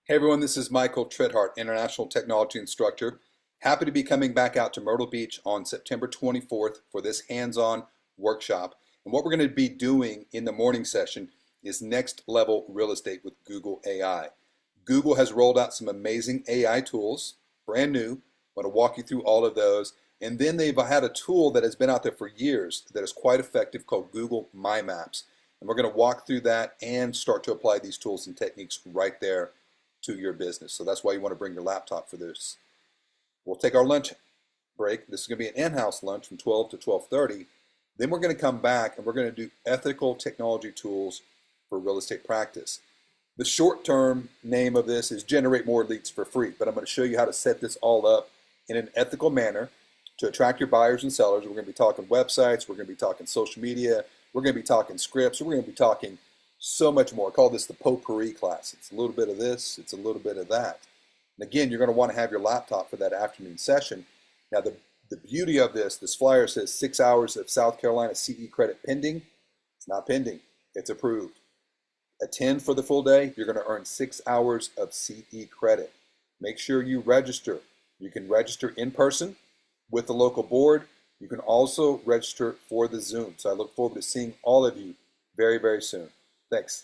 Hey everyone, this is Michael Tritthart, International Technology Instructor. Happy to be coming back out to Myrtle Beach on September 24th for this hands-on workshop. And what we're going to be doing in the morning session is next level real estate with Google AI. Google has rolled out some amazing AI tools, brand new. I'm going to walk you through all of those. And then they've had a tool that has been out there for years that is quite effective called Google My Maps. And we're going to walk through that and start to apply these tools and techniques right there to your business. So that's why you want to bring your laptop for this. We'll take our lunch break. This is going to be an in-house lunch from 12 to 12:30. Then we're going to come back and we're going to do ethical technology tools for real estate practice. The short-term name of this is generate more leads for free, but I'm going to show you how to set this all up in an ethical manner to attract your buyers and sellers. We're going to be talking websites, we're going to be talking social media, we're going to be talking scripts, we're going to be talking so much more. I call this the potpourri class. It's a little bit of this, it's a little bit of that. And again, you're going to want to have your laptop for that afternoon session. Now, the beauty of this flyer says 6 hours of South Carolina CE credit pending. It's not pending, it's approved. Attend for the full day, you're going to earn 6 hours of CE credit. Make sure you register. You can register in person with the local board. You can also register for the Zoom. So I look forward to seeing all of you very, very soon. Thanks.